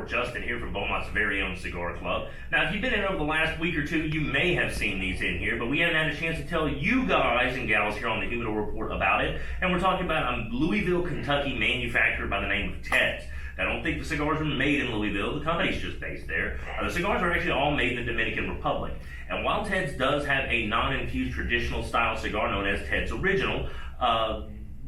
report. Justin here from Beaumont's very own Cigar Club. Now, if you've been in over the last week or two, you may have seen these in here, but we haven't had a chance to tell you guys and gals here on the Humidor Report about it. And we're talking about a Louisville, Kentucky manufacturer by the name of Ted's. I don't think the cigars are made in Louisville. The company's just based there. The cigars are actually all made in the Dominican Republic. And while Ted's does have a non-infused traditional style cigar known as Ted's Original,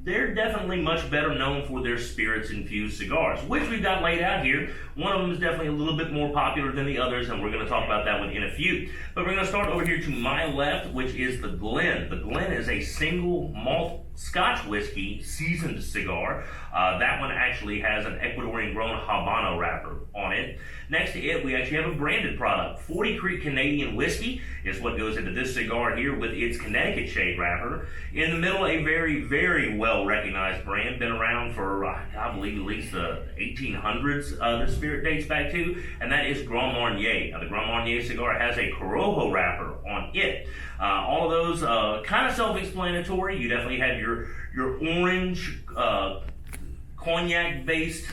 they're definitely much better known for their spirits infused cigars, which we've got laid out here. One of them is definitely a little bit more popular than the others, and we're going to talk about that one in a few. But we're going to start over here to my left, which is the Glen. The Glen is a single malt Scotch whiskey seasoned cigar. That one actually has an Ecuadorian grown Habano wrapper on it. Next to it, we actually have a branded product. 40 Creek Canadian whiskey is what goes into this cigar here with its Connecticut shade wrapper. In the middle, a very, very well recognized brand, been around for, I believe, at least the 1800s, the spirit dates back to, and that is Grand Marnier. Now, the Grand Marnier cigar has a Corojo wrapper on it. All of those kind of self-explanatory. You definitely have your orange cognac-based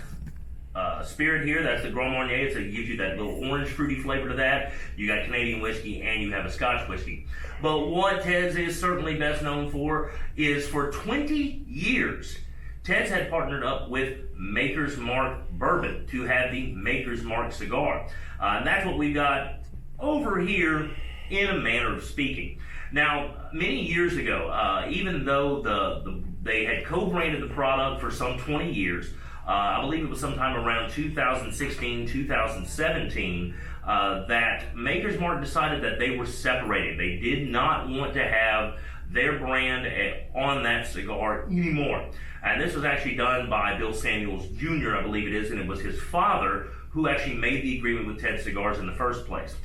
spirit here. That's the Grand Marnier. It gives you that little orange fruity flavor to that. You got Canadian whiskey and you have a Scotch whiskey. But what Ted's is certainly best known for is for 20 years, Ted's had partnered up with Maker's Mark Bourbon to have the Maker's Mark cigar. And that's what we've got over here in a manner of speaking. Now, many years ago, even though they had co-branded the product for some 20 years, I believe it was sometime around 2016, 2017, that Maker's Mark decided that they were separated. They did not want to have their brand on that cigar anymore. And this was actually done by Bill Samuels Jr., I believe it is, and it was his father who actually made the agreement with Ted's Cigars in the first place.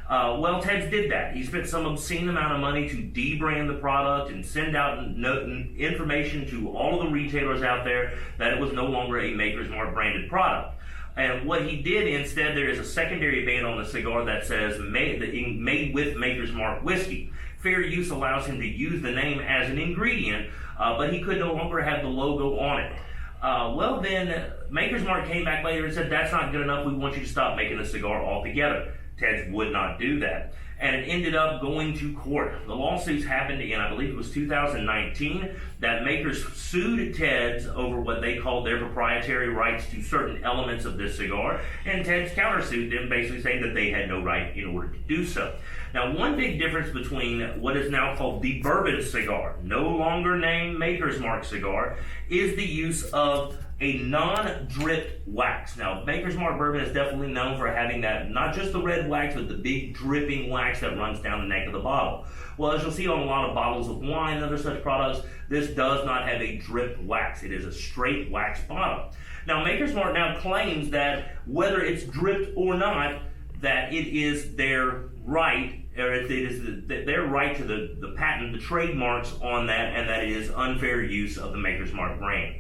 Well, Ted's did that. He spent some obscene amount of money to debrand the product and send out information to all of the retailers out there that it was no longer a Maker's Mark branded product. And what he did instead, there is a secondary band on the cigar that says made with Maker's Mark whiskey. Fair use allows him to use the name as an ingredient, but he could no longer have the logo on it. Well, then Maker's Mark came back later and said, that's not good enough. We want you to stop making the cigar altogether. Ted's would not do that, and it ended up going to court. The lawsuits happened in, I believe it was 2019, that Makers sued Ted's over what they called their proprietary rights to certain elements of this cigar, and Ted's countersued them, basically saying that they had no right in order to do so. Now, one big difference between what is now called the Bourbon cigar, no longer named Maker's Mark cigar, is the use of a non-dripped wax. Now, Maker's Mark Bourbon is definitely known for having that, not just the red wax, but the big dripping wax that runs down the neck of the bottle. Well, as you'll see on a lot of bottles of wine and other such products, this does not have a dripped wax. It is a straight wax bottle. Now, Maker's Mark now claims that whether it's dripped or not, that it is their right, or it is their right to the patent, the trademarks on that, and that it is unfair use of the Maker's Mark brand.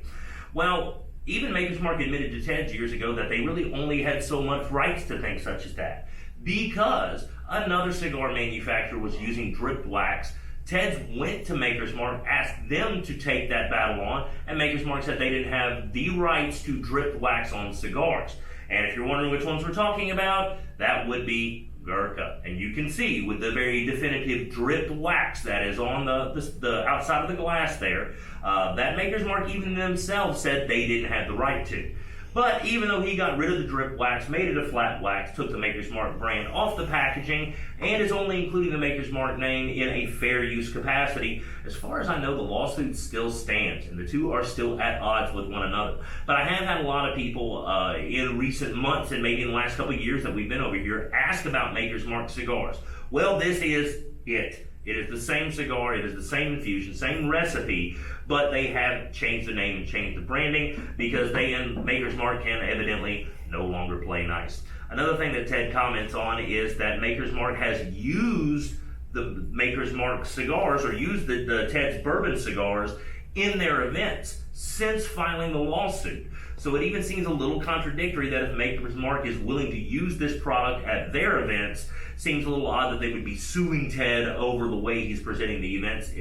Well, even Maker's Mark admitted to Ted's years ago that they really only had so much rights to things such as that, because another cigar manufacturer was using dripped wax. Ted's went to Maker's Mark, asked them to take that battle on, and Maker's Mark said they didn't have the rights to dripped wax on cigars. And if you're wondering which ones we're talking about, that would be Gurkha. And you can see with the very definitive dripped wax that is on the outside of the glass there, that Maker's Mark even themselves said they didn't have the right to. But even though he got rid of the drip wax, made it a flat wax, took the Maker's Mark brand off the packaging, and is only including the Maker's Mark name in a fair use capacity, as far as I know, the lawsuit still stands, and the two are still at odds with one another. But I have had a lot of people in recent months, and maybe in the last couple of years that we've been over here, ask about Maker's Mark cigars. Well, this is it. It is the same cigar, it is the same infusion, same recipe, but they have changed the name and changed the branding because they and Maker's Mark can evidently no longer play nice. Another thing that Ted comments on is that Maker's Mark has used the Maker's Mark cigars, or used the Ted's Bourbon cigars in their events since filing the lawsuit. So it even seems a little contradictory that if Maker's Mark is willing to use this product at their events, seems a little odd that they would be suing Ted over the way he's presenting the events,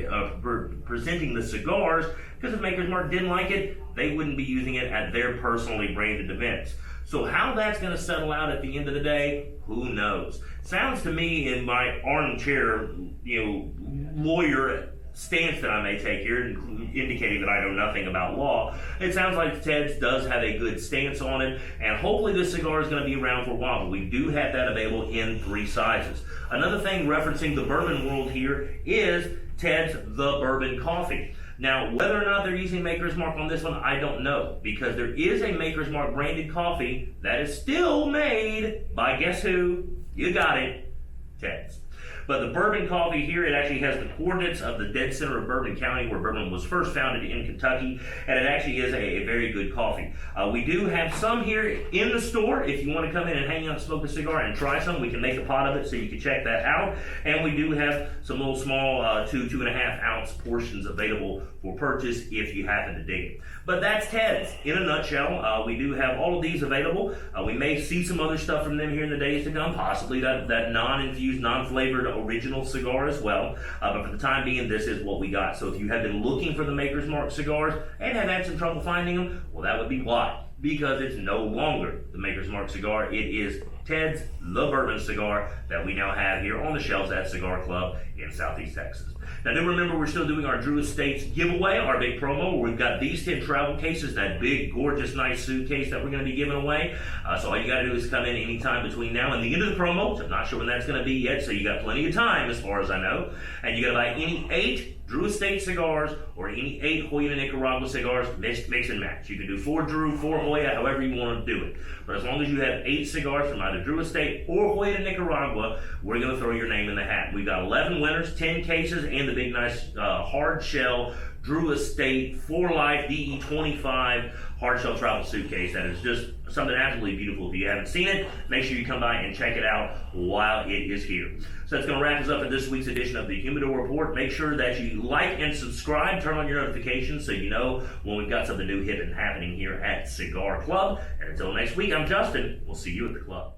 presenting the cigars, because if Maker's Mark didn't like it, they wouldn't be using it at their personally branded events. So how that's going to settle out at the end of the day, who knows? Sounds to me, in my armchair, lawyer stance that I may take here, indicating that I know nothing about law, it sounds like Ted's does have a good stance on it, and hopefully this cigar is going to be around for a while, but we do have that available in 3 sizes. Another thing referencing the bourbon world here is Ted's The Bourbon Coffee. Now, whether or not they're using Maker's Mark on this one, I don't know, because there is a Maker's Mark branded coffee that is still made by, guess who? You got it, Ted's. But the bourbon coffee here, it actually has the coordinates of the dead center of Bourbon County, where bourbon was first founded in Kentucky, and it actually is a very good coffee. We do have some here in the store. If you want to come in and hang out and smoke a cigar and try some, we can make a pot of it so you can check that out. And we do have some little small 2.5 ounce portions available for purchase if you happen to dig it. But that's Ted's in a nutshell. We do have all of these available. We may see some other stuff from them here in the days to come, possibly that non-infused, non-flavored original cigar as well. But for the time being, this is what we got. So if you have been looking for the Maker's Mark cigars and have had some trouble finding them, well, that would be why. Because it's no longer the Maker's Mark cigar. It is Ted's The Bourbon cigar that we now have here on the shelves at Cigar Club in Southeast Texas. Now, do remember we're still doing our Drew Estates giveaway, our big promo, where we've got these 10 travel cases, that big, gorgeous, nice suitcase that we're going to be giving away. So all you got to do is come in anytime between now and the end of the promo, which I'm not sure when that's going to be yet, so you got plenty of time as far as I know. And you got to buy any 8 Drew Estate cigars or any 8 Hoya Nicaragua cigars, mix and match. You can do 4 Drew, 4 Hoya, however you want to do it. But as long as you have 8 cigars from either Drew Estate or Hoya Nicaragua, we're going to throw your name in the hat. We've got 11 winners, 10 cases, and the big, nice hard shell Drew Estate 4 Life DE25 hard shell travel suitcase. That is just something absolutely beautiful. If you haven't seen it, make sure you come by and check it out while it is here. So that's going to wrap us up in this week's edition of the Humidor Report. Make sure that you like and subscribe, turn on your notifications so you know when we've got something new hip and happening here at Cigar Club. And until next week, I'm Justin. We'll see you at the club.